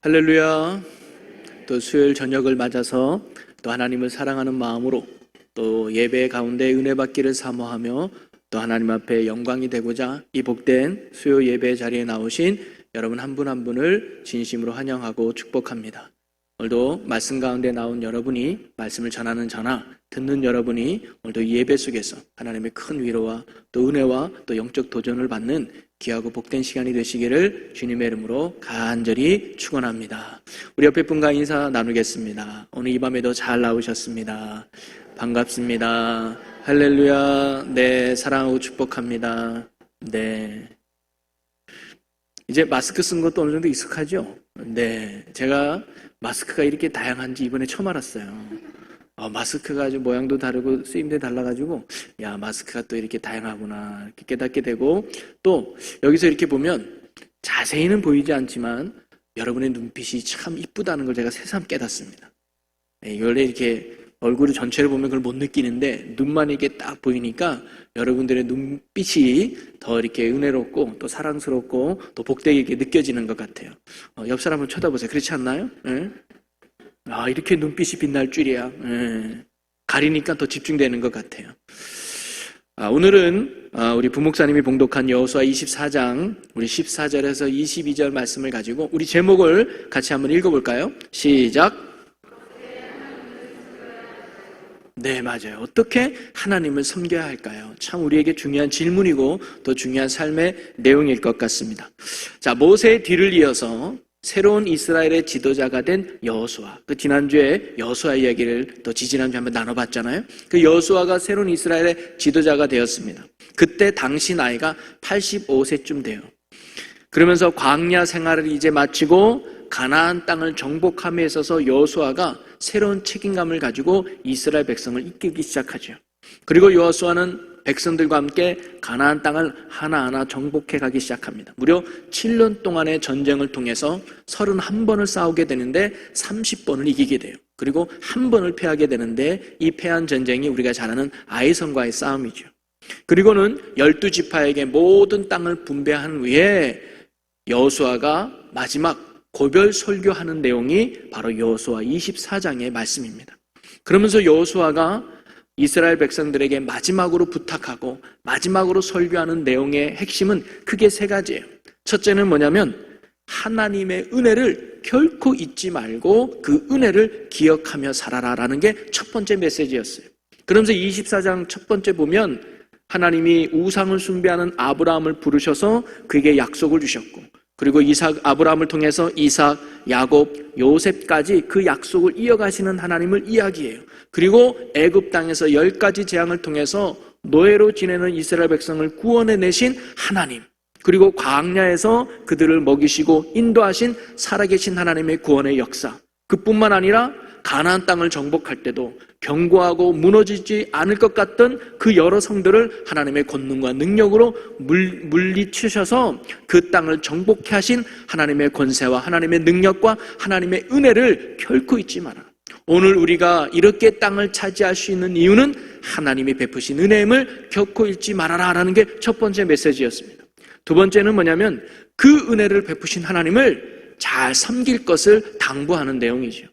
할렐루야. 또 수요일 저녁을 맞아서 또 하나님을 사랑하는 마음으로 또 예배 가운데 은혜 받기를 사모하며 또 하나님 앞에 영광이 되고자 이 복된 수요 예배 자리에 나오신 여러분 한 분 한 분을 진심으로 환영하고 축복합니다. 오늘도 말씀 가운데 나온 여러분이, 말씀을 전하는 저나 듣는 여러분이 오늘도 이 예배 속에서 하나님의 큰 위로와 또 은혜와 또 영적 도전을 받는 귀하고 복된 시간이 되시기를 주님의 이름으로 간절히 축원합니다. 우리 옆에 분과 인사 나누겠습니다. 오늘 이 밤에도 잘 나오셨습니다. 반갑습니다. 할렐루야. 네, 사랑하고 축복합니다. 네. 이제 마스크 쓴 것도 어느 정도 익숙하죠? 네. 제가 마스크가 이렇게 다양한지 이번에 처음 알았어요. 마스크가 아주 모양도 다르고 쓰임도 달라가지고 야, 마스크가 또 이렇게 다양하구나 이렇게 깨닫게 되고, 또 여기서 이렇게 보면 자세히는 보이지 않지만 여러분의 눈빛이 참 이쁘다는 걸 제가 새삼 깨닫습니다. 원래 이렇게 얼굴을 전체를 보면 그걸 못 느끼는데 눈만 이렇게 딱 보이니까 여러분들의 눈빛이 더 이렇게 은혜롭고 또 사랑스럽고 또 복되게 느껴지는 것 같아요. 옆 사람 한번 쳐다보세요. 그렇지 않나요? 네? 이렇게 눈빛이 빛날 줄이야. 가리니까 더 집중되는 것 같아요. 오늘은 우리 부목사님이 봉독한 여호수아 24장 우리 14절에서 22절 말씀을 가지고 우리 제목을 같이 한번 읽어볼까요? 시작. 네, 맞아요. 어떻게 하나님을 섬겨야 할까요? 참 우리에게 중요한 질문이고 또 중요한 삶의 내용일 것 같습니다. 자, 모세의 뒤를 이어서 새로운 이스라엘의 지도자가 된 여호수아. 그 지난주에 여호수아 이야기를 또 지지난주에 한번 나눠봤잖아요. 그 여호수아가 새로운 이스라엘의 지도자가 되었습니다. 그때 당시 나이가 85세쯤 돼요. 그러면서 광야 생활을 이제 마치고 가나안 땅을 정복함에 있어서 여호수아가 새로운 책임감을 가지고 이스라엘 백성을 이끌기 시작하죠. 그리고 여호수아는 백성들과 함께 가나안 땅을 하나하나 정복해 가기 시작합니다. 무려 7년 동안의 전쟁을 통해서 31번을 싸우게 되는데 30번을 이기게 돼요. 그리고 한 번을 패하게 되는데 이 패한 전쟁이 우리가 잘 아는 아이성과의 싸움이죠. 그리고는 12지파에게 모든 땅을 분배한 후에 여호수아가 마지막 고별 설교하는 내용이 바로 여호수아 24장의 말씀입니다. 그러면서 여호수아가 이스라엘 백성들에게 마지막으로 부탁하고 마지막으로 설교하는 내용의 핵심은 크게 세 가지예요. 첫째는 뭐냐면 하나님의 은혜를 결코 잊지 말고 그 은혜를 기억하며 살아라라는 게 첫 번째 메시지였어요. 그러면서 24장 첫 번째 보면 하나님이 우상을 숭배하는 아브라함을 부르셔서 그에게 약속을 주셨고, 그리고 아브라함을 통해서 이삭, 야곱, 요셉까지 그 약속을 이어가시는 하나님을 이야기해요. 그리고 애굽 땅에서 10가지 재앙을 통해서 노예로 지내는 이스라엘 백성을 구원해내신 하나님, 그리고 광야에서 그들을 먹이시고 인도하신 살아계신 하나님의 구원의 역사, 그뿐만 아니라 가나안 땅을 정복할 때도 견고하고 무너지지 않을 것 같던 그 여러 성들을 하나님의 권능과 능력으로 물리치셔서 그 땅을 정복해 하신 하나님의 권세와 하나님의 능력과 하나님의 은혜를 결코 잊지 마라. 오늘 우리가 이렇게 땅을 차지할 수 있는 이유는 하나님이 베푸신 은혜임을 결코 잊지 말아라 라는 게 첫 번째 메시지였습니다. 두 번째는 뭐냐면 그 은혜를 베푸신 하나님을 잘 섬길 것을 당부하는 내용이죠.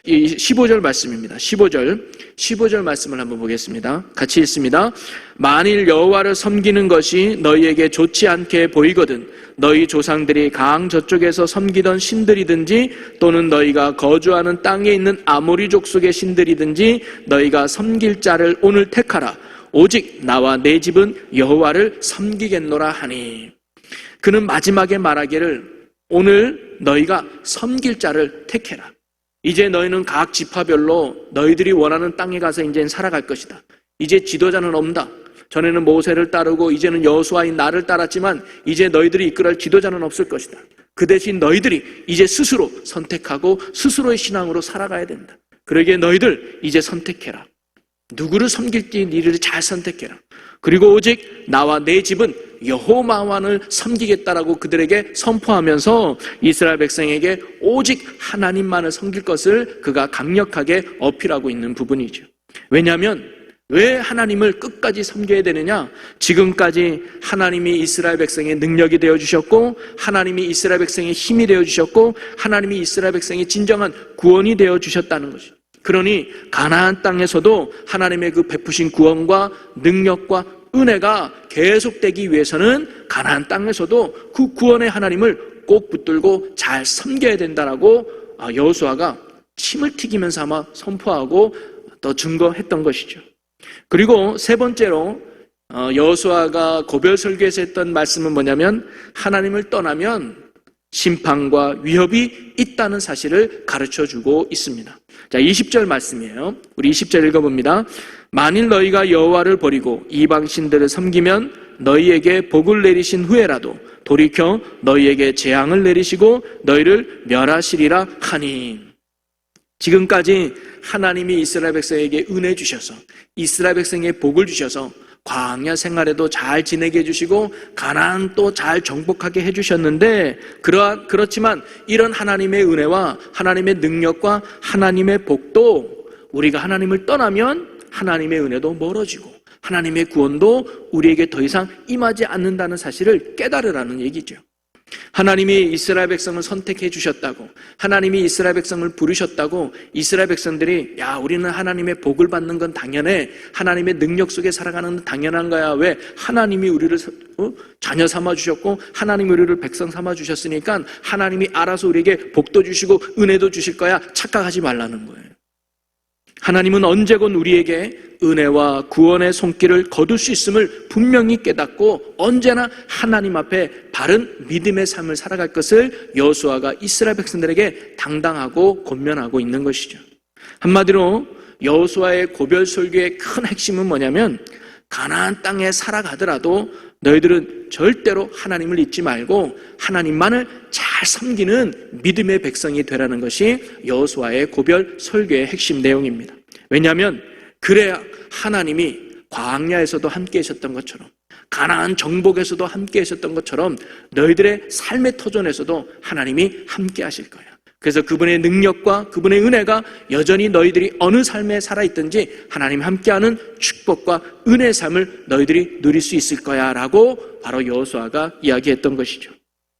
이 15절 말씀입니다. 15절 말씀을 한번 보겠습니다. 같이 읽습니다. 만일 여호와를 섬기는 것이 너희에게 좋지 않게 보이거든 너희 조상들이 강 저쪽에서 섬기던 신들이든지 또는 너희가 거주하는 땅에 있는 아모리 족속의 신들이든지 너희가 섬길 자를 오늘 택하라. 오직 나와 내 집은 여호와를 섬기겠노라 하니. 그는 마지막에 말하기를 오늘 너희가 섬길 자를 택해라. 이제 너희는 각 지파별로 너희들이 원하는 땅에 가서 이제는 살아갈 것이다. 이제 지도자는 없다. 전에는 모세를 따르고 이제는 여호수아인 나를 따랐지만 이제 너희들이 이끌어갈 지도자는 없을 것이다. 그 대신 너희들이 이제 스스로 선택하고 스스로의 신앙으로 살아가야 된다. 그러기에 너희들 이제 선택해라. 누구를 섬길지 니를 잘 선택해라. 그리고 오직 나와 내 집은 여호와만을 섬기겠다라고 그들에게 선포하면서 이스라엘 백성에게 오직 하나님만을 섬길 것을 그가 강력하게 어필하고 있는 부분이죠. 왜냐하면 왜 하나님을 끝까지 섬겨야 되느냐? 지금까지 하나님이 이스라엘 백성의 능력이 되어주셨고, 하나님이 이스라엘 백성의 힘이 되어주셨고, 하나님이 이스라엘 백성의 진정한 구원이 되어주셨다는 것이죠. 그러니 가나안 땅에서도 하나님의 그 베푸신 구원과 능력과 은혜가 계속되기 위해서는 가나안 땅에서도 그 구원의 하나님을 꼭 붙들고 잘 섬겨야 된다라고 여호수아가 침을 튀기면서 아마 선포하고 또 증거했던 것이죠. 그리고 세 번째로 여호수아가 고별 설교에서 했던 말씀은 뭐냐면 하나님을 떠나면 심판과 위협이 있다는 사실을 가르쳐주고 있습니다. 자, 20절 말씀이에요. 우리 20절 읽어봅니다. 만일 너희가 여호와를 버리고 이방신들을 섬기면 너희에게 복을 내리신 후에라도 돌이켜 너희에게 재앙을 내리시고 너희를 멸하시리라 하니. 지금까지 하나님이 이스라엘 백성에게 은혜 주셔서 이스라엘 백성에게 복을 주셔서 광야 생활에도 잘 지내게 해주시고 가나안 또 잘 정복하게 해주셨는데, 그렇지만 이런 하나님의 은혜와 하나님의 능력과 하나님의 복도 우리가 하나님을 떠나면 하나님의 은혜도 멀어지고 하나님의 구원도 우리에게 더 이상 임하지 않는다는 사실을 깨달으라는 얘기죠. 하나님이 이스라엘 백성을 선택해 주셨다고, 하나님이 이스라엘 백성을 부르셨다고 이스라엘 백성들이 야, 우리는 하나님의 복을 받는 건 당연해, 하나님의 능력 속에 살아가는 건 당연한 거야, 왜? 하나님이 우리를 자녀 삼아 주셨고 하나님이 우리를 백성 삼아 주셨으니까 하나님이 알아서 우리에게 복도 주시고 은혜도 주실 거야, 착각하지 말라는 거예요. 하나님은 언제건 우리에게 은혜와 구원의 손길을 거둘 수 있음을 분명히 깨닫고 언제나 하나님 앞에 바른 믿음의 삶을 살아갈 것을 여호수아가 이스라엘 백성들에게 당당하고 권면하고 있는 것이죠. 한마디로 여호수아의 고별 설교의 큰 핵심은 뭐냐면 가나안 땅에 살아가더라도 너희들은 절대로 하나님을 잊지 말고 하나님만을 잘 섬기는 믿음의 백성이 되라는 것이 여호수아의 고별 설교의 핵심 내용입니다. 왜냐하면 그래야 하나님이 광야에서도 함께 하셨던 것처럼 가나안 정복에서도 함께 하셨던 것처럼 너희들의 삶의 터전에서도 하나님이 함께 하실 거야. 그래서 그분의 능력과 그분의 은혜가 여전히 너희들이 어느 삶에 살아있든지 하나님 함께하는 축복과 은혜의 삶을 너희들이 누릴 수 있을 거야 라고 바로 여호수아가 이야기했던 것이죠.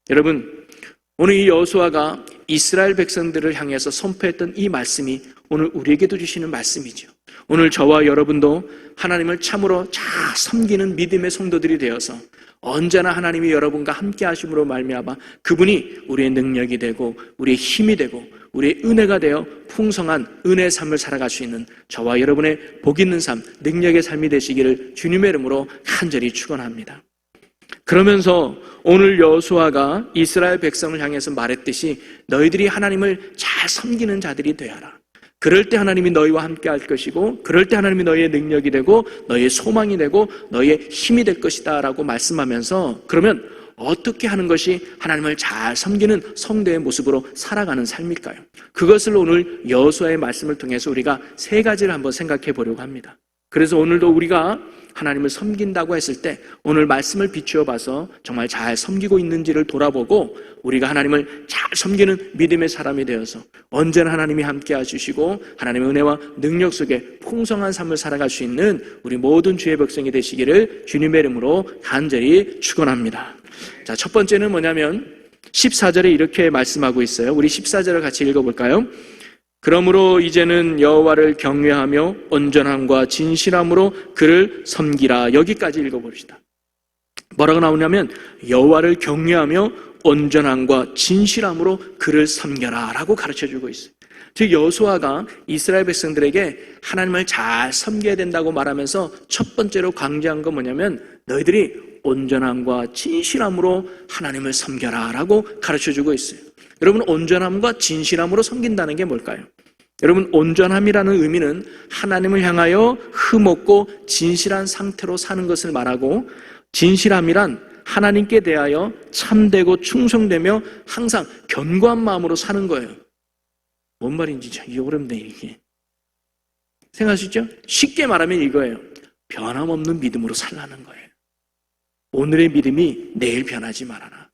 여러분, 오늘 이 여호수아가 이스라엘 백성들을 향해서 선포했던 이 말씀이 오늘 우리에게도 주시는 말씀이죠. 오늘 저와 여러분도 하나님을 참으로 잘 섬기는 믿음의 성도들이 되어서 언제나 하나님이 여러분과 함께 하심으로 말미암아 그분이 우리의 능력이 되고 우리의 힘이 되고 우리의 은혜가 되어 풍성한 은혜의 삶을 살아갈 수 있는 저와 여러분의 복 있는 삶, 능력의 삶이 되시기를 주님의 이름으로 간절히 축원합니다. 그러면서 오늘 여호수아가 이스라엘 백성을 향해서 말했듯이 너희들이 하나님을 잘 섬기는 자들이 되어라. 그럴 때 하나님이 너희와 함께 할 것이고 그럴 때 하나님이 너희의 능력이 되고 너희의 소망이 되고 너희의 힘이 될 것이다 라고 말씀하면서, 그러면 어떻게 하는 것이 하나님을 잘 섬기는 성도의 모습으로 살아가는 삶일까요? 그것을 오늘 여호수아의 말씀을 통해서 우리가 세 가지를 한번 생각해 보려고 합니다. 그래서 오늘도 우리가 하나님을 섬긴다고 했을 때 오늘 말씀을 비추어 봐서 정말 잘 섬기고 있는지를 돌아보고 우리가 하나님을 잘 섬기는 믿음의 사람이 되어서 언제나 하나님이 함께 해주시고 하나님의 은혜와 능력 속에 풍성한 삶을 살아갈 수 있는 우리 모든 주의 백성이 되시기를 주님의 이름으로 간절히 축원합니다. 자, 첫 번째는 뭐냐면 14절에 이렇게 말씀하고 있어요. 우리 14절을 같이 읽어볼까요? 그러므로 이제는 여호와를 경외하며 온전함과 진실함으로 그를 섬기라. 여기까지 읽어봅시다. 뭐라고 나오냐면 여호와를 경외하며 온전함과 진실함으로 그를 섬겨라 라고 가르쳐주고 있어요. 즉 여호수아가 이스라엘 백성들에게 하나님을 잘 섬겨야 된다고 말하면서 첫 번째로 강조한 건 뭐냐면 너희들이 온전함과 진실함으로 하나님을 섬겨라 라고 가르쳐주고 있어요. 여러분, 온전함과 진실함으로 섬긴다는 게 뭘까요? 여러분, 온전함이라는 의미는 하나님을 향하여 흠없고 진실한 상태로 사는 것을 말하고, 진실함이란 하나님께 대하여 참되고 충성되며 항상 견고한 마음으로 사는 거예요. 뭔 말인지 참 어렵네 이게. 생각하시죠? 쉽게 말하면 이거예요. 변함없는 믿음으로 살라는 거예요. 오늘의 믿음이 내일 변하지 말아라.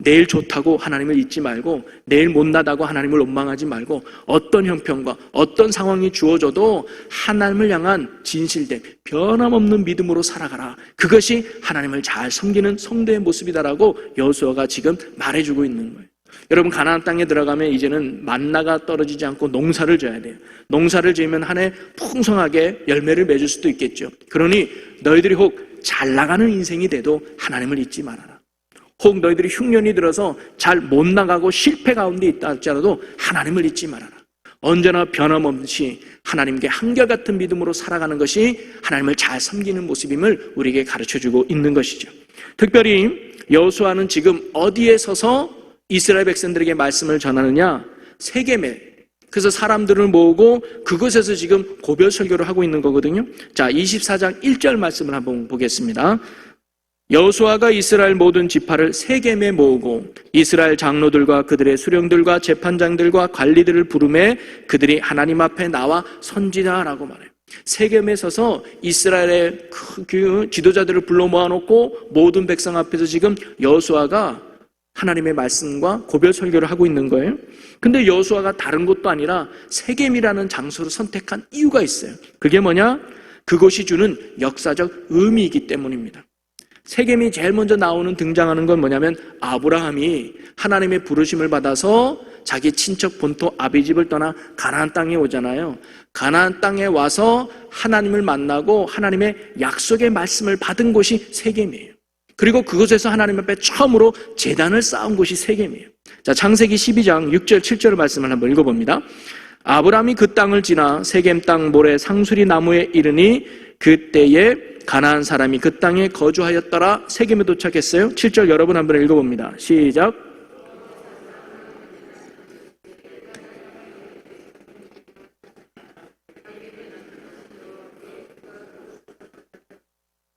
내일 좋다고 하나님을 잊지 말고 내일 못나다고 하나님을 원망하지 말고 어떤 형편과 어떤 상황이 주어져도 하나님을 향한 진실된 변함없는 믿음으로 살아가라. 그것이 하나님을 잘 섬기는 성도의 모습이다라고 여호수아가 지금 말해주고 있는 거예요. 여러분, 가나안 땅에 들어가면 이제는 만나가 떨어지지 않고 농사를 져야 돼요. 농사를 지으면 한 해 풍성하게 열매를 맺을 수도 있겠죠. 그러니 너희들이 혹 잘 나가는 인생이 돼도 하나님을 잊지 말아라. 혹 너희들이 흉년이 들어서 잘 못 나가고 실패 가운데 있다 할지라도 하나님을 잊지 말아라. 언제나 변함없이 하나님께 한결같은 믿음으로 살아가는 것이 하나님을 잘 섬기는 모습임을 우리에게 가르쳐주고 있는 것이죠. 특별히 여호수아는 지금 어디에 서서 이스라엘 백성들에게 말씀을 전하느냐? 세겜에. 그래서 사람들을 모으고 그곳에서 지금 고별 설교를 하고 있는 거거든요. 자, 24장 1절 말씀을 한번 보겠습니다. 여호수아가 이스라엘 모든 지파를 세겜에 모으고 이스라엘 장로들과 그들의 수령들과 재판장들과 관리들을 부르매 그들이 하나님 앞에 나와 선지자라고 말해요. 세겜에 서서 이스라엘의 그 지도자들을 불러 모아놓고 모든 백성 앞에서 지금 여호수아가 하나님의 말씀과 고별 설교를 하고 있는 거예요. 근데 여호수아가 다른 곳도 아니라 세겜이라는 장소를 선택한 이유가 있어요. 그게 뭐냐? 그곳이 주는 역사적 의미이기 때문입니다. 세겜이 제일 먼저 등장하는 건 뭐냐면 아브라함이 하나님의 부르심을 받아서 자기 친척 본토 아비집을 떠나 가나안 땅에 오잖아요. 가나안 땅에 와서 하나님을 만나고 하나님의 약속의 말씀을 받은 곳이 세겜이에요. 그리고 그곳에서 하나님 앞에 처음으로 제단을 쌓은 곳이 세겜이에요. 자, 창세기 12장 6절 7절 말씀을 한번 읽어봅니다. 아브라함이 그 땅을 지나 세겜 땅 모래 상수리 나무에 이르니 그때에 가나안 사람이 그 땅에 거주하였더라. 세겜에 도착했어요. 7절 여러분 한번 읽어봅니다. 시작.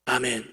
아멘.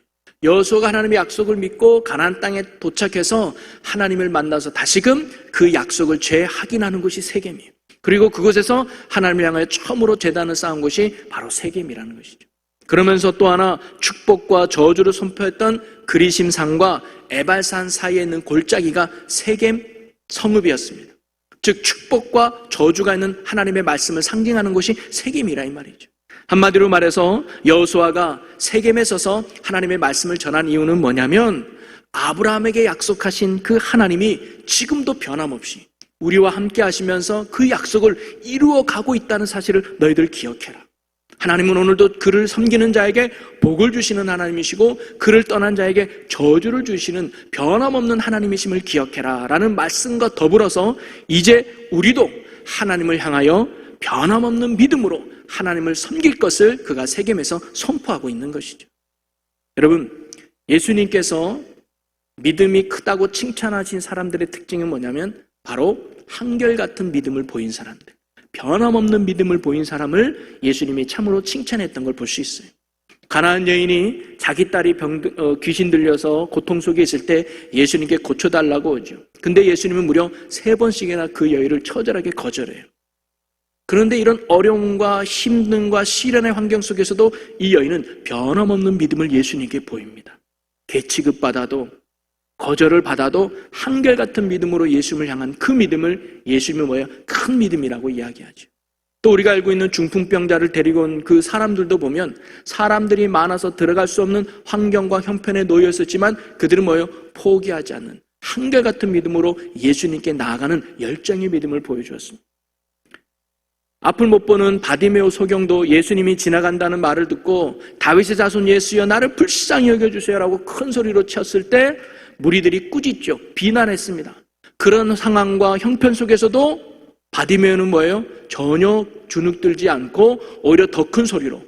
여호수아가 하나님의 약속을 믿고 가나안 땅에 도착해서 하나님을 만나서 다시금 그 약속을 재확인하는 곳이 세겜이에요. 그리고 그곳에서 하나님을 향하여 처음으로 제단을 쌓은 곳이 바로 세겜이라는 것이죠. 그러면서 또 하나 축복과 저주를 선포했던 그리심산과 에발산 사이에 있는 골짜기가 세겜 성읍이었습니다. 즉 축복과 저주가 있는 하나님의 말씀을 상징하는 곳이 세겜이라 이 말이죠. 한마디로 말해서 여호수아가 세겜에 서서 하나님의 말씀을 전한 이유는 뭐냐면 아브라함에게 약속하신 그 하나님이 지금도 변함없이 우리와 함께 하시면서 그 약속을 이루어 가고 있다는 사실을 너희들 기억해라. 하나님은 오늘도 그를 섬기는 자에게 복을 주시는 하나님이시고 그를 떠난 자에게 저주를 주시는 변함없는 하나님이심을 기억해라 라는 말씀과 더불어서 이제 우리도 하나님을 향하여 변함없는 믿음으로 하나님을 섬길 것을 그가 세겜에서 선포하고 있는 것이죠. 여러분, 예수님께서 믿음이 크다고 칭찬하신 사람들의 특징은 뭐냐면 바로 한결같은 믿음을 보인 사람들, 변함없는 믿음을 보인 사람을 예수님이 참으로 칭찬했던 걸 볼 수 있어요. 가나안 여인이 자기 딸이 귀신 들려서 고통 속에 있을 때 예수님께 고쳐달라고 오죠. 근데 예수님은 무려 3번씩이나 그 여인을 처절하게 거절해요. 그런데 이런 어려움과 힘듦과 시련의 환경 속에서도 이 여인은 변함없는 믿음을 예수님께 보입니다. 개취급받아도 거절을 받아도 한결같은 믿음으로 예수님을 향한 그 믿음을 예수님은 뭐예요? 큰 믿음이라고 이야기하죠. 또 우리가 알고 있는 중풍병자를 데리고 온 그 사람들도 보면 사람들이 많아서 들어갈 수 없는 환경과 형편에 놓여 있었지만 그들은 뭐예요? 포기하지 않는 한결같은 믿음으로 예수님께 나아가는 열정의 믿음을 보여주었습니다. 앞을 못 보는 바디메오 소경도 예수님이 지나간다는 말을 듣고 다윗의 자손 예수여 나를 불쌍히 여겨주세요라고 큰 소리로 쳤을 때 무리들이 꾸짖죠. 비난했습니다. 그런 상황과 형편 속에서도 바디메오는 뭐예요? 전혀 주눅들지 않고 오히려 더 큰 소리로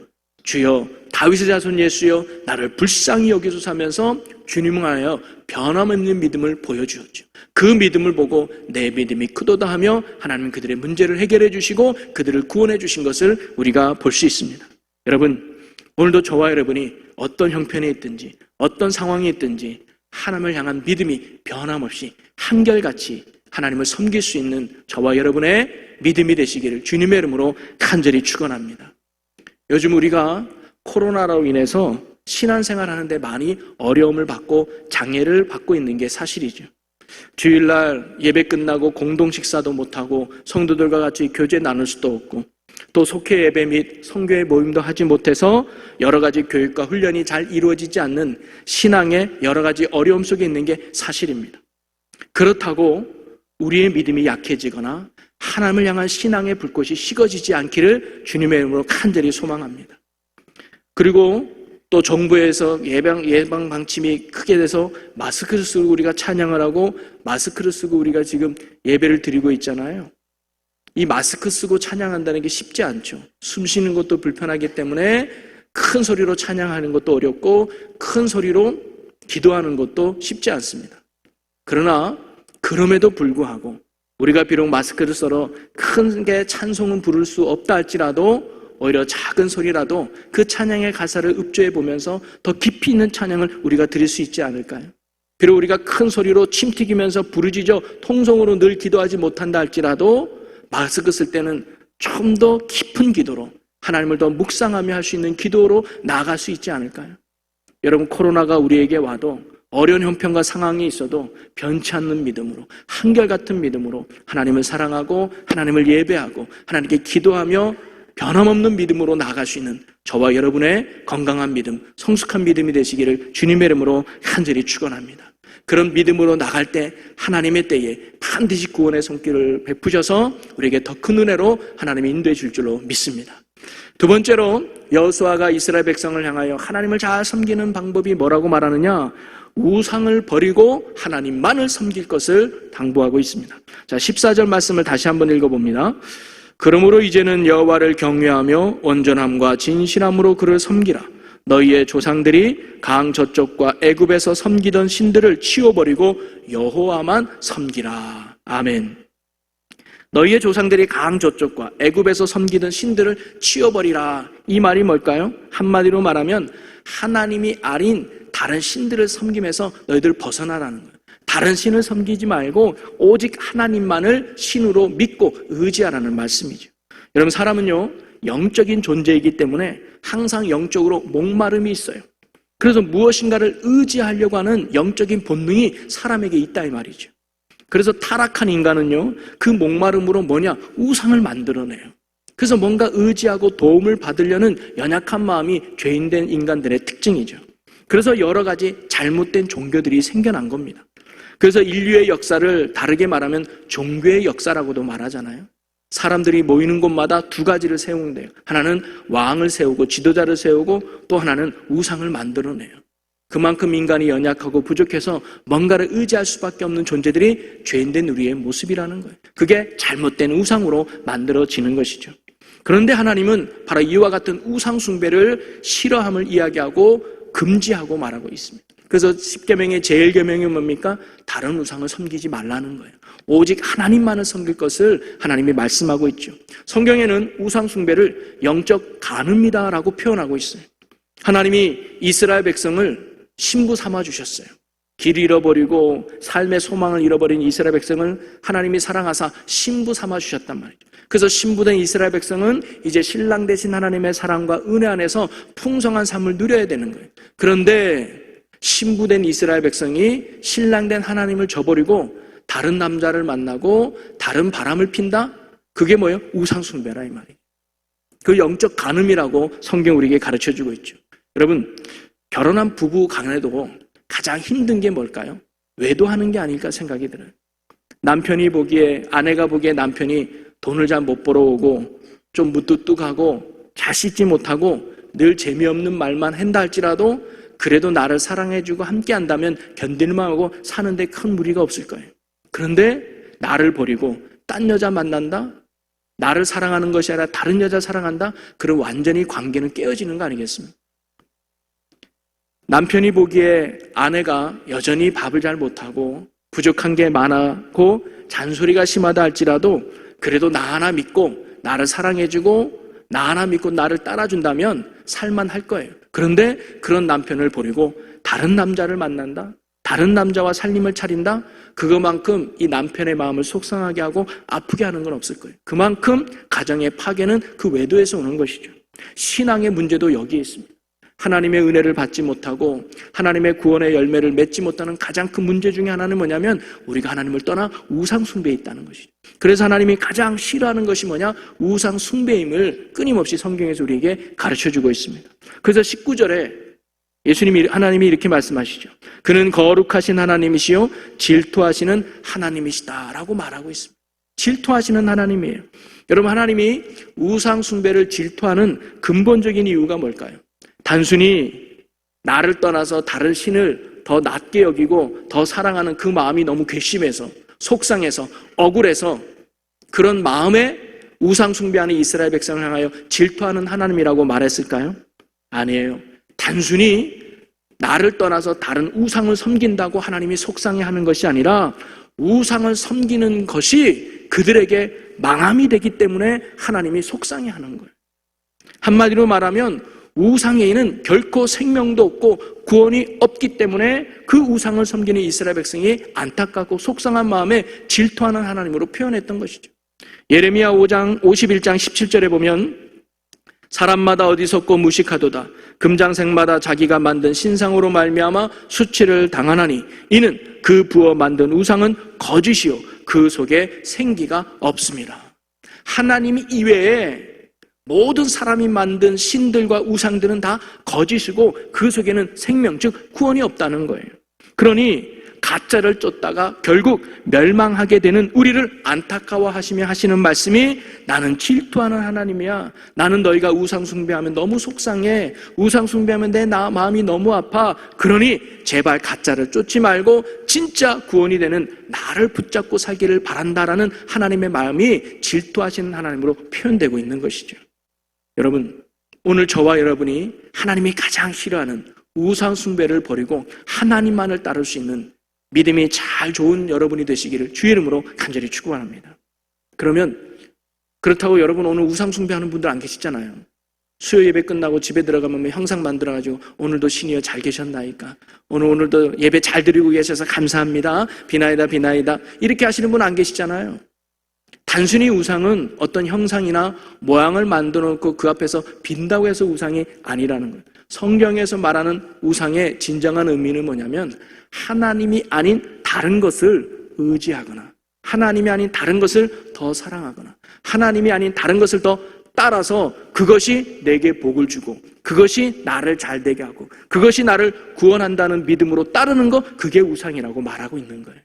주여 다윗의 자손 예수여 나를 불쌍히 여기소서 하면서 주님을 하여 변함없는 믿음을 보여주었죠. 그 믿음을 보고 내 믿음이 크도다 하며 하나님은 그들의 문제를 해결해 주시고 그들을 구원해 주신 것을 우리가 볼 수 있습니다. 여러분, 오늘도 저와 여러분이 어떤 형편에 있든지 어떤 상황에 있든지 하나님을 향한 믿음이 변함없이 한결같이 하나님을 섬길 수 있는 저와 여러분의 믿음이 되시기를 주님의 이름으로 간절히 축원합니다. 요즘 우리가 코로나로 인해서 신앙생활 하는데 많이 어려움을 받고 장애를 받고 있는 게 사실이죠. 주일날 예배 끝나고 공동 식사도 못하고 성도들과 같이 교제 나눌 수도 없고 또 속회 예배 및 성교회 모임도 하지 못해서 여러 가지 교육과 훈련이 잘 이루어지지 않는 신앙의 여러 가지 어려움 속에 있는 게 사실입니다. 그렇다고 우리의 믿음이 약해지거나 하나님을 향한 신앙의 불꽃이 식어지지 않기를 주님의 이름으로 간절히 소망합니다. 그리고 또 정부에서 예방 방침이 크게 돼서 마스크를 쓰고 우리가 찬양을 하고 마스크를 쓰고 우리가 지금 예배를 드리고 있잖아요. 이 마스크 쓰고 찬양한다는 게 쉽지 않죠. 숨 쉬는 것도 불편하기 때문에 큰 소리로 찬양하는 것도 어렵고 큰 소리로 기도하는 것도 쉽지 않습니다. 그러나 그럼에도 불구하고 우리가 비록 마스크를 썰어 크게 찬송은 부를 수 없다 할지라도 오히려 작은 소리라도 그 찬양의 가사를 읍조해 보면서 더 깊이 있는 찬양을 우리가 드릴 수 있지 않을까요? 비록 우리가 큰 소리로 침 튀기면서 부르짖어 통성으로 늘 기도하지 못한다 할지라도 마스크 쓸 때는 좀 더 깊은 기도로 하나님을 더 묵상하며 할 수 있는 기도로 나아갈 수 있지 않을까요? 여러분, 코로나가 우리에게 와도 어려운 형편과 상황이 있어도 변치 않는 믿음으로, 한결같은 믿음으로 하나님을 사랑하고 하나님을 예배하고 하나님께 기도하며 변함없는 믿음으로 나아갈 수 있는 저와 여러분의 건강한 믿음, 성숙한 믿음이 되시기를 주님의 이름으로 간절히 축원합니다. 그런 믿음으로 나갈 때 하나님의 때에 반드시 구원의 손길을 베푸셔서 우리에게 더 큰 은혜로 하나님이 인도해 줄 줄로 믿습니다. 두 번째로 여호수아가 이스라엘 백성을 향하여 하나님을 잘 섬기는 방법이 뭐라고 말하느냐? 우상을 버리고 하나님만을 섬길 것을 당부하고 있습니다. 자, 14절 말씀을 다시 한번 읽어봅니다. 그러므로 이제는 여호와를 경외하며 온전함과 진실함으로 그를 섬기라. 너희의 조상들이 강 저쪽과 애굽에서 섬기던 신들을 치워버리고 여호와만 섬기라. 아멘. 너희의 조상들이 강 저쪽과 애굽에서 섬기던 신들을 치워버리라. 이 말이 뭘까요? 한마디로 말하면 하나님이 아닌 다른 신들을 섬김에서 너희들 벗어나라는 거예요. 다른 신을 섬기지 말고 오직 하나님만을 신으로 믿고 의지하라는 말씀이죠. 여러분, 사람은요 영적인 존재이기 때문에 항상 영적으로 목마름이 있어요. 그래서 무엇인가를 의지하려고 하는 영적인 본능이 사람에게 있다 이 말이죠. 그래서 타락한 인간은요 그 목마름으로 뭐냐? 우상을 만들어내요. 그래서 뭔가 의지하고 도움을 받으려는 연약한 마음이 죄인된 인간들의 특징이죠. 그래서 여러 가지 잘못된 종교들이 생겨난 겁니다. 그래서 인류의 역사를 다르게 말하면 종교의 역사라고도 말하잖아요. 사람들이 모이는 곳마다 두 가지를 세운대요. 하나는 왕을 세우고 지도자를 세우고 또 하나는 우상을 만들어내요. 그만큼 인간이 연약하고 부족해서 뭔가를 의지할 수밖에 없는 존재들이 죄인된 우리의 모습이라는 거예요. 그게 잘못된 우상으로 만들어지는 것이죠. 그런데 하나님은 바로 이와 같은 우상 숭배를 싫어함을 이야기하고 금지하고 말하고 있습니다. 그래서 10계명의 제일 계명이 뭡니까? 다른 우상을 섬기지 말라는 거예요. 오직 하나님만을 섬길 것을 하나님이 말씀하고 있죠. 성경에는 우상 숭배를 영적 간음이다라고 표현하고 있어요. 하나님이 이스라엘 백성을 신부 삼아 주셨어요. 길을 잃어버리고 삶의 소망을 잃어버린 이스라엘 백성을 하나님이 사랑하사 신부 삼아 주셨단 말이죠. 그래서 신부된 이스라엘 백성은 이제 신랑 되신 하나님의 사랑과 은혜 안에서 풍성한 삶을 누려야 되는 거예요. 그런데 신부된 이스라엘 백성이 신랑된 하나님을 저버리고 다른 남자를 만나고 다른 바람을 핀다? 그게 뭐예요? 우상숭배라 이 말이에요. 그 영적 간음이라고 성경 우리에게 가르쳐주고 있죠. 여러분, 결혼한 부부 간에도 가장 힘든 게 뭘까요? 외도하는 게 아닐까 생각이 들어요. 남편이 보기에, 아내가 보기에 남편이 돈을 잘 못 벌어오고 좀 무뚝뚝하고 잘 씻지 못하고 늘 재미없는 말만 한다 할지라도 그래도 나를 사랑해주고 함께 한다면 견딜만 하고 사는데 큰 무리가 없을 거예요. 그런데 나를 버리고 딴 여자 만난다? 나를 사랑하는 것이 아니라 다른 여자 사랑한다? 그럼 완전히 관계는 깨어지는 거 아니겠습니까? 남편이 보기에 아내가 여전히 밥을 잘 못하고 부족한 게 많고 잔소리가 심하다 할지라도 그래도 나 하나 믿고 나를 사랑해주고 나 하나 믿고 나를 따라준다면 살만할 거예요. 그런데 그런 남편을 버리고 다른 남자를 만난다? 다른 남자와 살림을 차린다? 그거만큼 이 남편의 마음을 속상하게 하고 아프게 하는 건 없을 거예요. 그만큼 가정의 파괴는 그 외도에서 오는 것이죠. 신앙의 문제도 여기에 있습니다. 하나님의 은혜를 받지 못하고 하나님의 구원의 열매를 맺지 못하는 가장 큰 문제 중에 하나는 뭐냐면 우리가 하나님을 떠나 우상 숭배에 있다는 것이죠. 그래서 하나님이 가장 싫어하는 것이 뭐냐? 우상 숭배임을 끊임없이 성경에서 우리에게 가르쳐주고 있습니다. 그래서 19절에 하나님이 이렇게 말씀하시죠. 그는 거룩하신 하나님이시요 질투하시는 하나님이시다라고 말하고 있습니다. 질투하시는 하나님이에요. 여러분, 하나님이 우상 숭배를 질투하는 근본적인 이유가 뭘까요? 단순히 나를 떠나서 다른 신을 더 낮게 여기고 더 사랑하는 그 마음이 너무 괘씸해서 속상해서 억울해서 그런 마음에 우상 숭배하는 이스라엘 백성을 향하여 질투하는 하나님이라고 말했을까요? 아니에요. 단순히 나를 떠나서 다른 우상을 섬긴다고 하나님이 속상해하는 것이 아니라 우상을 섬기는 것이 그들에게 망함이 되기 때문에 하나님이 속상해하는 거예요. 한마디로 말하면 우상에는 결코 생명도 없고 구원이 없기 때문에 그 우상을 섬기는 이스라엘 백성이 안타깝고 속상한 마음에 질투하는 하나님으로 표현했던 것이죠. 예레미야 5장 51장 17절에 보면 사람마다 어디섰고 무식하도다. 금장색마다 자기가 만든 신상으로 말미암아 수치를 당하나니 이는 그 부어 만든 우상은 거짓이요 그 속에 생기가 없습니다. 하나님 이외에 모든 사람이 만든 신들과 우상들은 다 거짓이고 그 속에는 생명, 즉 구원이 없다는 거예요. 그러니 가짜를 쫓다가 결국 멸망하게 되는 우리를 안타까워하시며 하시는 말씀이 나는 질투하는 하나님이야. 나는 너희가 우상 숭배하면 너무 속상해. 우상 숭배하면 내 마음이 너무 아파. 그러니 제발 가짜를 쫓지 말고 진짜 구원이 되는 나를 붙잡고 살기를 바란다라는 하나님의 마음이 질투하시는 하나님으로 표현되고 있는 것이죠. 여러분, 오늘 저와 여러분이 하나님이 가장 싫어하는 우상 숭배를 버리고 하나님만을 따를 수 있는 믿음이 잘 좋은 여러분이 되시기를 주의 이름으로 간절히 축원합니다. 그러면 그렇다고 여러분 오늘 우상 숭배하는 분들 안 계시잖아요. 수요 예배 끝나고 집에 들어가면 형상 만들어가지고 오늘도 신이여 잘 계셨나이까? 오늘도 예배 잘 드리고 계셔서 감사합니다. 비나이다 비나이다 이렇게 하시는 분 안 계시잖아요. 단순히 우상은 어떤 형상이나 모양을 만들어 놓고 그 앞에서 빈다고 해서 우상이 아니라는 거예요. 성경에서 말하는 우상의 진정한 의미는 뭐냐면 하나님이 아닌 다른 것을 의지하거나 하나님이 아닌 다른 것을 더 사랑하거나 하나님이 아닌 다른 것을 더 따라서 그것이 내게 복을 주고 그것이 나를 잘되게 하고 그것이 나를 구원한다는 믿음으로 따르는 것, 그게 우상이라고 말하고 있는 거예요.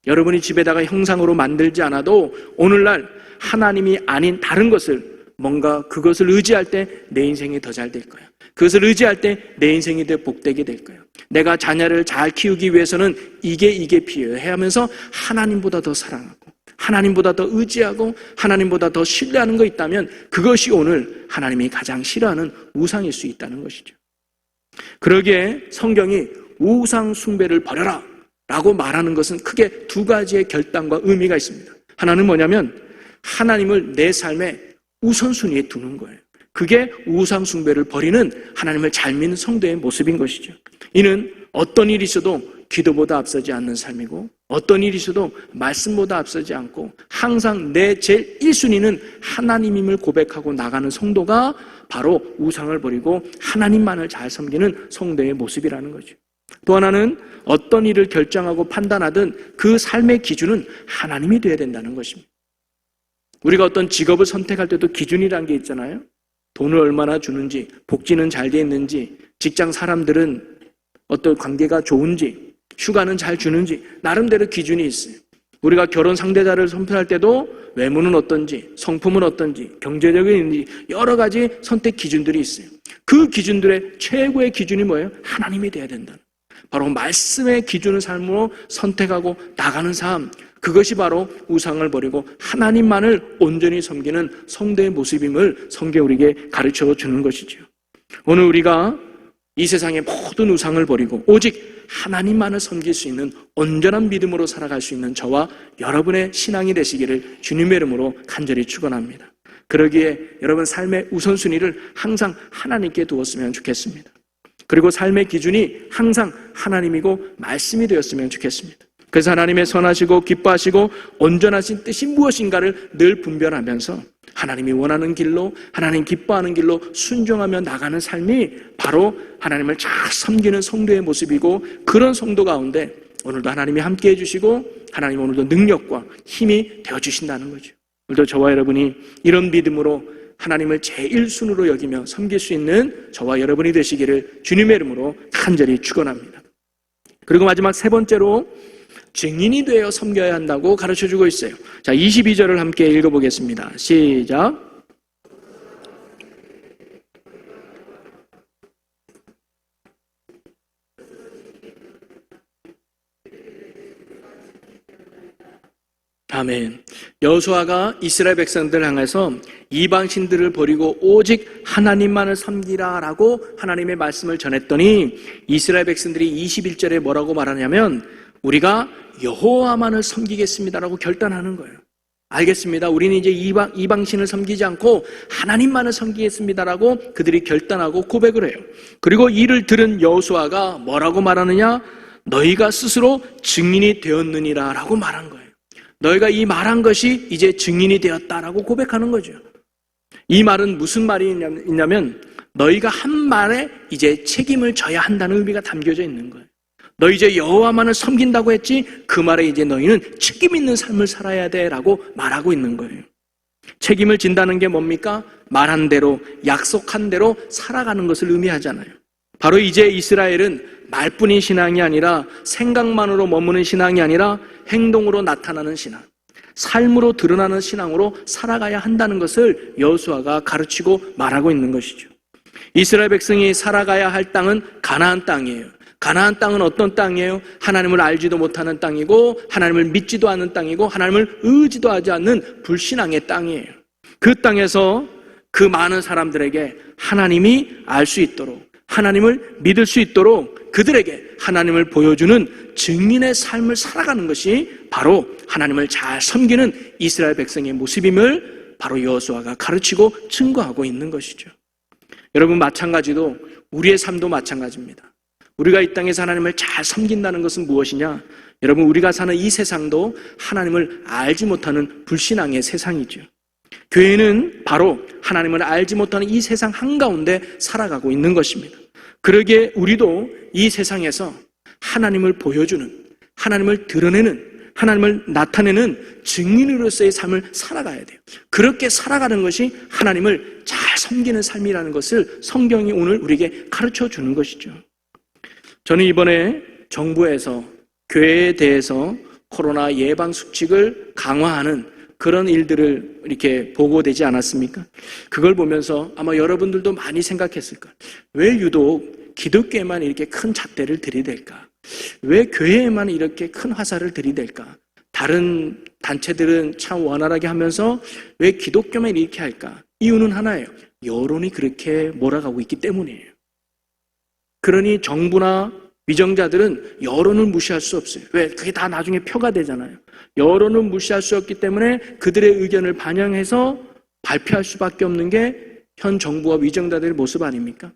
여러분이 집에다가 형상으로 만들지 않아도 오늘날 하나님이 아닌 다른 것을 뭔가 그것을 의지할 때 내 인생이 더 잘 될 거야. 그것을 의지할 때 내 인생이 더 복되게 될 거야. 내가 자녀를 잘 키우기 위해서는 이게 필요해 하면서 하나님보다 더 사랑하고 하나님보다 더 의지하고 하나님보다 더 신뢰하는 거 있다면 그것이 오늘 하나님이 가장 싫어하는 우상일 수 있다는 것이죠. 그러기에 성경이 우상 숭배를 버려라 라고 말하는 것은 크게 두 가지의 결단과 의미가 있습니다. 하나는 뭐냐면 하나님을 내 삶의 우선순위에 두는 거예요. 그게 우상 숭배를 버리는 하나님을 잘 믿는 성도의 모습인 것이죠. 이는 어떤 일이 있어도 기도보다 앞서지 않는 삶이고 어떤 일이 있어도 말씀보다 앞서지 않고 항상 내 제일 1순위는 하나님임을 고백하고 나가는 성도가 바로 우상을 버리고 하나님만을 잘 섬기는 성도의 모습이라는 거죠. 또 하나는 어떤 일을 결정하고 판단하든 그 삶의 기준은 하나님이 되어야 된다는 것입니다. 우리가 어떤 직업을 선택할 때도 기준이라는 게 있잖아요. 돈을 얼마나 주는지, 복지는 잘 돼 있는지, 직장 사람들은 어떤 관계가 좋은지, 휴가는 잘 주는지 나름대로 기준이 있어요. 우리가 결혼 상대자를 선택할 때도 외모는 어떤지, 성품은 어떤지, 경제적인지 여러 가지 선택 기준들이 있어요. 그 기준들의 최고의 기준이 뭐예요? 하나님이 돼야 된다. 바로 말씀의 기준을 삶으로 선택하고 나가는 삶, 그것이 바로 우상을 버리고 하나님만을 온전히 섬기는 성도의 모습임을 성경이 우리에게 가르쳐 주는 것이죠. 오늘 우리가 이 세상의 모든 우상을 버리고 오직 하나님만을 섬길 수 있는 온전한 믿음으로 살아갈 수 있는 저와 여러분의 신앙이 되시기를 주님의 이름으로 간절히 축원합니다. 그러기에 여러분 삶의 우선순위를 항상 하나님께 두었으면 좋겠습니다. 그리고 삶의 기준이 항상 하나님이고 말씀이 되었으면 좋겠습니다. 그래서 하나님의 선하시고 기뻐하시고 온전하신 뜻이 무엇인가를 늘 분별하면서 하나님이 원하는 길로, 하나님 기뻐하는 길로 순종하며 나가는 삶이 바로 하나님을 잘 섬기는 성도의 모습이고, 그런 성도 가운데 오늘도 하나님이 함께해 주시고 하나님 오늘도 능력과 힘이 되어주신다는 거죠. 오늘도 저와 여러분이 이런 믿음으로 하나님을 제1순으로 여기며 섬길 수 있는 저와 여러분이 되시기를 주님의 이름으로 간절히 축원합니다. 그리고 마지막 세 번째로 증인이 되어 섬겨야 한다고 가르쳐주고 있어요. 자, 22절을 함께 읽어보겠습니다. 시작. 아멘. 여호수아가 이스라엘 백성들을 향해서 이방신들을 버리고 오직 하나님만을 섬기라라고 하나님의 말씀을 전했더니 이스라엘 백성들이 21절에 뭐라고 말하냐면 우리가 여호와만을 섬기겠습니다라고 결단하는 거예요. 알겠습니다. 우리는 이제 이방신을 섬기지 않고 하나님만을 섬기겠습니다라고 그들이 결단하고 고백을 해요. 그리고 이를 들은 여호수아가 뭐라고 말하느냐? 너희가 스스로 증인이 되었느니라라고 말한 거예요. 너희가 이 말한 것이 이제 증인이 되었다라고 고백하는 거죠. 이 말은 무슨 말이 있냐면 너희가 한 말에 이제 책임을 져야 한다는 의미가 담겨져 있는 거예요. 너 이제 여호와만을 섬긴다고 했지, 그 말에 이제 너희는 책임 있는 삶을 살아야 돼라고 말하고 있는 거예요. 책임을 진다는 게 뭡니까? 말한 대로, 약속한 대로 살아가는 것을 의미하잖아요. 바로 이제 이스라엘은 말뿐인 신앙이 아니라, 생각만으로 머무는 신앙이 아니라 행동으로 나타나는 신앙, 삶으로 드러나는 신앙으로 살아가야 한다는 것을 여호수아가 가르치고 말하고 있는 것이죠. 이스라엘 백성이 살아가야 할 땅은 가나안 땅이에요. 가나안 땅은 어떤 땅이에요? 하나님을 알지도 못하는 땅이고, 하나님을 믿지도 않는 땅이고, 하나님을 의지도 하지 않는 불신앙의 땅이에요. 그 땅에서 그 많은 사람들에게 하나님이 알 수 있도록, 하나님을 믿을 수 있도록 그들에게 하나님을 보여주는 증인의 삶을 살아가는 것이 바로 하나님을 잘 섬기는 이스라엘 백성의 모습임을 바로 여호수아가 가르치고 증거하고 있는 것이죠. 여러분, 마찬가지로 우리의 삶도 마찬가지입니다. 우리가 이 땅에서 하나님을 잘 섬긴다는 것은 무엇이냐? 여러분, 우리가 사는 이 세상도 하나님을 알지 못하는 불신앙의 세상이죠. 교회는 바로 하나님을 알지 못하는 이 세상 한가운데 살아가고 있는 것입니다. 그러기에 우리도 이 세상에서 하나님을 보여주는, 하나님을 드러내는, 하나님을 나타내는 증인으로서의 삶을 살아가야 돼요. 그렇게 살아가는 것이 하나님을 잘 섬기는 삶이라는 것을 성경이 오늘 우리에게 가르쳐 주는 것이죠. 저는 이번에 정부에서 교회에 대해서 코로나 예방 수칙을 강화하는 그런 일들을 이렇게 보고되지 않았습니까? 그걸 보면서 아마 여러분들도 많이 생각했을 거예요. 왜 유독 기독교에만 이렇게 큰 잣대를 들이댈까? 왜 교회에만 이렇게 큰 화살을 들이댈까? 다른 단체들은 참 원활하게 하면서 왜 기독교만 이렇게 할까? 이유는 하나예요. 여론이 그렇게 몰아가고 있기 때문이에요. 그러니 정부나 위정자들은 여론을 무시할 수 없어요. 왜? 그게 다 나중에 표가 되잖아요. 여론을 무시할 수 없기 때문에 그들의 의견을 반영해서 발표할 수밖에 없는 게 현 정부와 위정자들의 모습 아닙니까?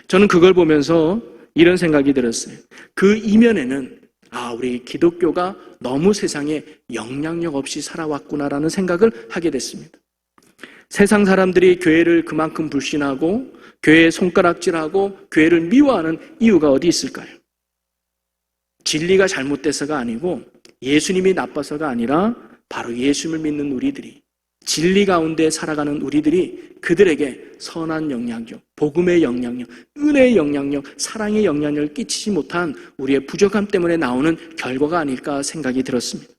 저는 그걸 보면서 이런 생각이 들었어요. 그 이면에는 우리 기독교가 너무 세상에 영향력 없이 살아왔구나라는 생각을 하게 됐습니다. 세상 사람들이 교회를 그만큼 불신하고 교회에 손가락질하고 교회를 미워하는 이유가 어디 있을까요? 진리가 잘못돼서가 아니고 예수님이 나빠서가 아니라 바로 예수님을 믿는 우리들이, 진리 가운데 살아가는 우리들이 그들에게 선한 영향력, 복음의 영향력, 은혜의 영향력, 사랑의 영향력을 끼치지 못한 우리의 부족함 때문에 나오는 결과가 아닐까 생각이 들었습니다.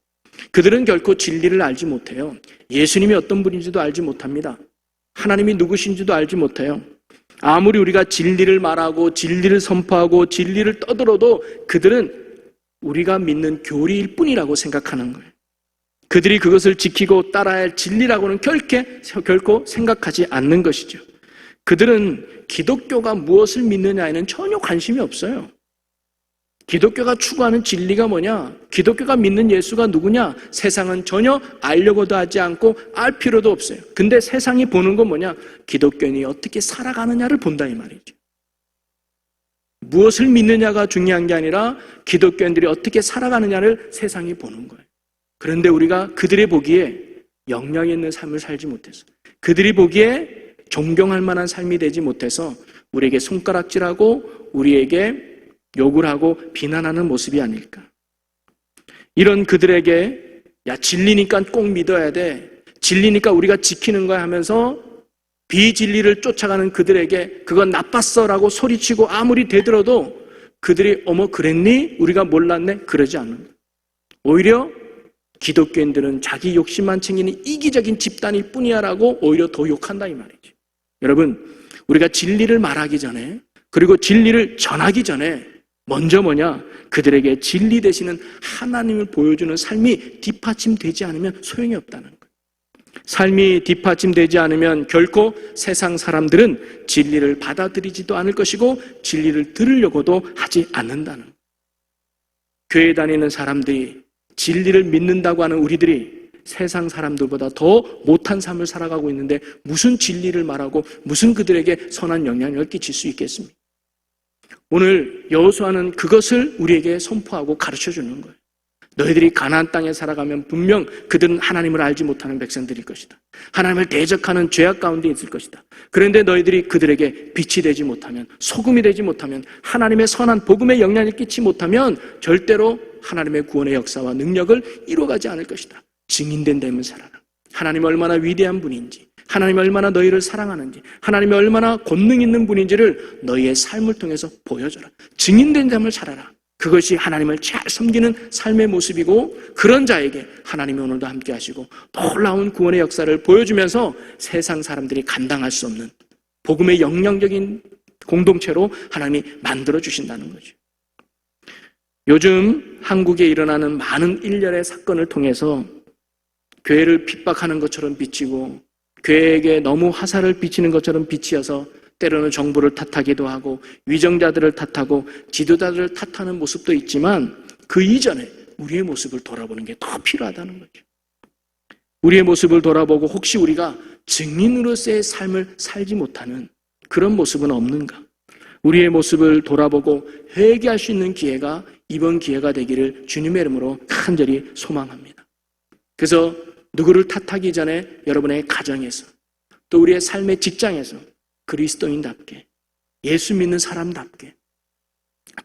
그들은 결코 진리를 알지 못해요. 예수님이 어떤 분인지도 알지 못합니다. 하나님이 누구신지도 알지 못해요. 아무리 우리가 진리를 말하고 진리를 선포하고 진리를 떠들어도 그들은 우리가 믿는 교리일 뿐이라고 생각하는 거예요. 그들이 그것을 지키고 따라야 할 진리라고는 결코 생각하지 않는 것이죠. 그들은 기독교가 무엇을 믿느냐에는 전혀 관심이 없어요. 기독교가 추구하는 진리가 뭐냐? 기독교가 믿는 예수가 누구냐? 세상은 전혀 알려고도 하지 않고 알 필요도 없어요. 근데 세상이 보는 건 뭐냐? 기독교인이 어떻게 살아가느냐를 본다 이 말이죠. 무엇을 믿느냐가 중요한 게 아니라 기독교인들이 어떻게 살아가느냐를 세상이 보는 거예요. 그런데 우리가 그들이 보기에 영향 있는 삶을 살지 못해서, 그들이 보기에 존경할 만한 삶이 되지 못해서 우리에게 손가락질하고 우리에게 욕을 하고 비난하는 모습이 아닐까. 이런 그들에게 야, 진리니까 꼭 믿어야 돼, 진리니까 우리가 지키는 거야 하면서 비진리를 쫓아가는 그들에게 그건 나빴어 라고 소리치고 아무리 대들어도 그들이 어머 그랬니? 우리가 몰랐네? 그러지 않는 거예요. 오히려 기독교인들은 자기 욕심만 챙기는 이기적인 집단일 뿐이야 라고 오히려 더 욕한다 이 말이죠. 여러분, 우리가 진리를 말하기 전에, 그리고 진리를 전하기 전에 먼저 뭐냐? 그들에게 진리 되시는 하나님을 보여주는 삶이 뒷받침되지 않으면 소용이 없다는 거예요. 삶이 뒷받침되지 않으면 결코 세상 사람들은 진리를 받아들이지도 않을 것이고 진리를 들으려고도 하지 않는다는 거예요. 교회 다니는 사람들이, 진리를 믿는다고 하는 우리들이 세상 사람들보다 더 못한 삶을 살아가고 있는데 무슨 진리를 말하고 무슨 그들에게 선한 영향력을 끼칠 수 있겠습니까? 오늘 여호수아는 그것을 우리에게 선포하고 가르쳐주는 거예요. 너희들이 가나안 땅에 살아가면 분명 그들은 하나님을 알지 못하는 백성들일 것이다. 하나님을 대적하는 죄악 가운데 있을 것이다. 그런데 너희들이 그들에게 빛이 되지 못하면, 소금이 되지 못하면, 하나님의 선한 복음에 영향을 끼치지 못하면 절대로 하나님의 구원의 역사와 능력을 이루어가지 않을 것이다. 증인된 삶을 살아라. 하나님이 얼마나 위대한 분인지, 하나님이 얼마나 너희를 사랑하는지, 하나님이 얼마나 권능 있는 분인지를 너희의 삶을 통해서 보여줘라. 증인된 삶을 살아라. 그것이 하나님을 잘 섬기는 삶의 모습이고, 그런 자에게 하나님이 오늘도 함께 하시고 놀라운 구원의 역사를 보여주면서 세상 사람들이 감당할 수 없는 복음의 영향적인 공동체로 하나님이 만들어 주신다는 거죠. 요즘 한국에 일어나는 많은 일련의 사건을 통해서 교회를 핍박하는 것처럼 비치고 교회에게 너무 화살을 비치는 것처럼 비치어서 때로는 정부를 탓하기도 하고 위정자들을 탓하고 지도자들을 탓하는 모습도 있지만 그 이전에 우리의 모습을 돌아보는 게 더 필요하다는 거죠. 우리의 모습을 돌아보고 혹시 우리가 증인으로서의 삶을 살지 못하는 그런 모습은 없는가? 우리의 모습을 돌아보고 회개할 수 있는 기회가 이번 기회가 되기를 주님의 이름으로 간절히 소망합니다. 그래서 누구를 탓하기 전에 여러분의 가정에서 또 우리의 삶의 직장에서 그리스도인답게, 예수 믿는 사람답게,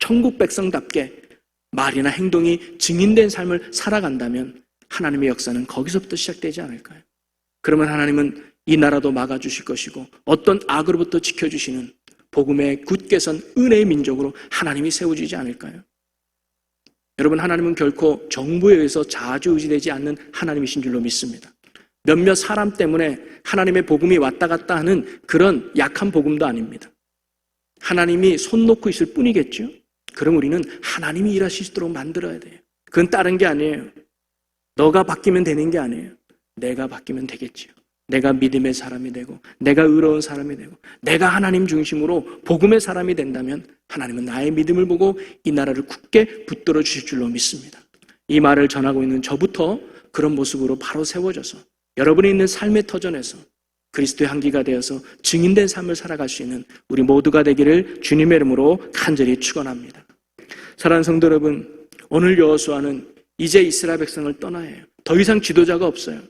천국 백성답게 말이나 행동이 증인된 삶을 살아간다면 하나님의 역사는 거기서부터 시작되지 않을까요? 그러면 하나님은 이 나라도 막아주실 것이고 어떤 악으로부터 지켜주시는 복음의 굳게 선 은혜의 민족으로 하나님이 세워지지 않을까요? 여러분, 하나님은 결코 정부에 의해서 좌지우지되지 않는 하나님이신 줄로 믿습니다. 몇몇 사람 때문에 하나님의 복음이 왔다 갔다 하는 그런 약한 복음도 아닙니다. 하나님이 손 놓고 있을 뿐이겠죠. 그럼 우리는 하나님이 일하실 수 있도록 만들어야 돼요. 그건 다른 게 아니에요. 너가 바뀌면 되는 게 아니에요. 내가 바뀌면 되겠지요. 내가 믿음의 사람이 되고 내가 의로운 사람이 되고 내가 하나님 중심으로 복음의 사람이 된다면 하나님은 나의 믿음을 보고 이 나라를 굳게 붙들어 주실 줄로 믿습니다. 이 말을 전하고 있는 저부터 그런 모습으로 바로 세워져서 여러분이 있는 삶의 터전에서 그리스도의 향기가 되어서 증인된 삶을 살아갈 수 있는 우리 모두가 되기를 주님의 이름으로 간절히 축원합니다. 사랑하는 성도 여러분, 오늘 여호수아는 이제 이스라엘 백성을 떠나야 해요. 더 이상 지도자가 없어요.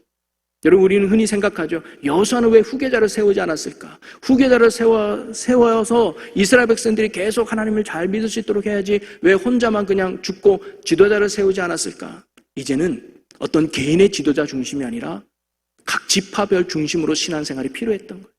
여러분, 우리는 흔히 생각하죠. 여호수아는 왜 후계자를 세우지 않았을까? 후계자를 세워서 이스라엘 백성들이 계속 하나님을 잘 믿을 수 있도록 해야지 왜 혼자만 그냥 죽고 지도자를 세우지 않았을까? 이제는 어떤 개인의 지도자 중심이 아니라 각 지파별 중심으로 신앙생활이 필요했던 거예요.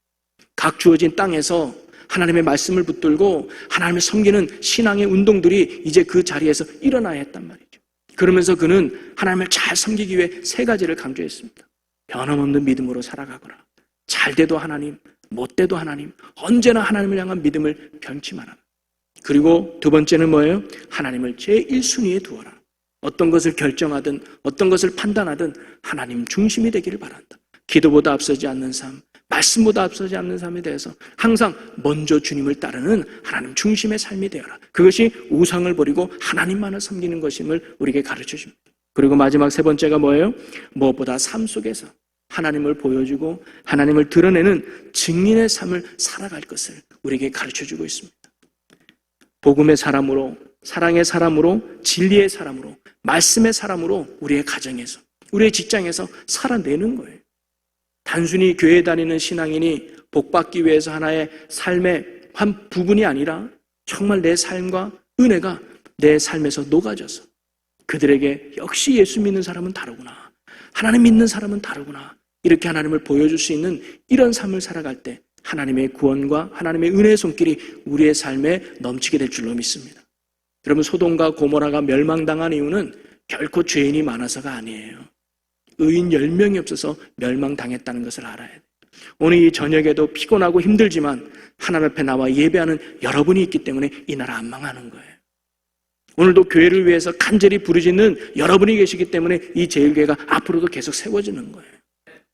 각 주어진 땅에서 하나님의 말씀을 붙들고 하나님을 섬기는 신앙의 운동들이 이제 그 자리에서 일어나야 했단 말이죠. 그러면서 그는 하나님을 잘 섬기기 위해 세 가지를 강조했습니다. 변함없는 믿음으로 살아가거라. 잘 돼도 하나님, 못 돼도 하나님, 언제나 하나님을 향한 믿음을 변치 마라. 그리고 두 번째는 뭐예요? 하나님을 제1순위에 두어라. 어떤 것을 결정하든 어떤 것을 판단하든 하나님 중심이 되기를 바란다. 기도보다 앞서지 않는 삶, 말씀보다 앞서지 않는 삶에 대해서 항상 먼저 주님을 따르는 하나님 중심의 삶이 되어라. 그것이 우상을 버리고 하나님만을 섬기는 것임을 우리에게 가르쳐 줍니다. 그리고 마지막 세 번째가 뭐예요? 무엇보다 삶 속에서 하나님을 보여주고 하나님을 드러내는 증인의 삶을 살아갈 것을 우리에게 가르쳐 주고 있습니다. 복음의 사람으로, 사랑의 사람으로, 진리의 사람으로, 말씀의 사람으로 우리의 가정에서, 우리의 직장에서 살아내는 거예요. 단순히 교회 다니는 신앙인이 복받기 위해서 하나의 삶의 한 부분이 아니라 정말 내 삶과 은혜가 내 삶에서 녹아져서 그들에게 역시 예수 믿는 사람은 다르구나, 하나님 믿는 사람은 다르구나, 이렇게 하나님을 보여줄 수 있는 이런 삶을 살아갈 때 하나님의 구원과 하나님의 은혜의 손길이 우리의 삶에 넘치게 될 줄로 믿습니다. 여러분, 소돔과 고모라가 멸망당한 이유는 결코 죄인이 많아서가 아니에요. 의인 10명이 없어서 멸망당했다는 것을 알아야 돼요. 오늘 이 저녁에도 피곤하고 힘들지만 하나님 앞에 나와 예배하는 여러분이 있기 때문에 이 나라 안 망하는 거예요. 오늘도 교회를 위해서 간절히 부르짖는 여러분이 계시기 때문에 이 제일교회가 앞으로도 계속 세워지는 거예요.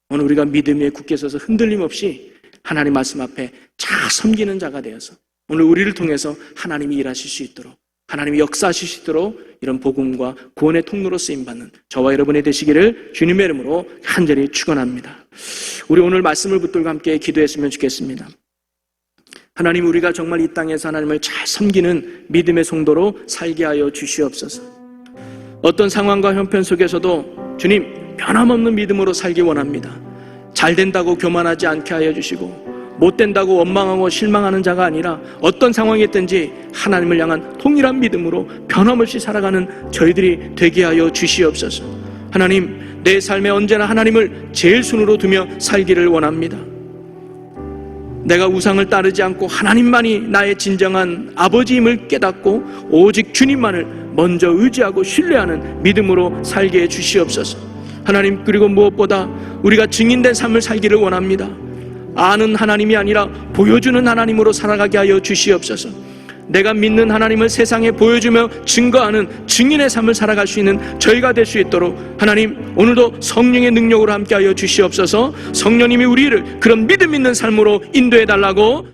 오늘 우리가 믿음에 굳게 서서 흔들림 없이 하나님 말씀 앞에 잘 섬기는 자가 되어서 오늘 우리를 통해서 하나님이 일하실 수 있도록, 하나님이 역사하실 수 있도록 이런 복음과 구원의 통로로 쓰임받는 저와 여러분이 되시기를 주님의 이름으로 간절히 축원합니다. 우리 오늘 말씀을 붙들고 함께 기도했으면 좋겠습니다. 하나님, 우리가 정말 이 땅에서 하나님을 잘 섬기는 믿음의 성도로 살게 하여 주시옵소서. 어떤 상황과 형편 속에서도 주님, 변함없는 믿음으로 살기 원합니다. 잘 된다고 교만하지 않게 하여 주시고, 못 된다고 원망하고 실망하는 자가 아니라 어떤 상황이 있든지 하나님을 향한 통일한 믿음으로 변함없이 살아가는 저희들이 되게 하여 주시옵소서. 하나님, 내 삶에 언제나 하나님을 제일 순으로 두며 살기를 원합니다. 내가 우상을 따르지 않고 하나님만이 나의 진정한 아버지임을 깨닫고 오직 주님만을 먼저 의지하고 신뢰하는 믿음으로 살게 해 주시옵소서. 하나님, 그리고 무엇보다 우리가 증인된 삶을 살기를 원합니다. 아는 하나님이 아니라 보여주는 하나님으로 살아가게 하여 주시옵소서. 내가 믿는 하나님을 세상에 보여주며 증거하는 증인의 삶을 살아갈 수 있는 저희가 될 수 있도록 하나님, 오늘도 성령의 능력으로 함께 하여 주시옵소서. 성령님이 우리를 그런 믿음 있는 삶으로 인도해 달라고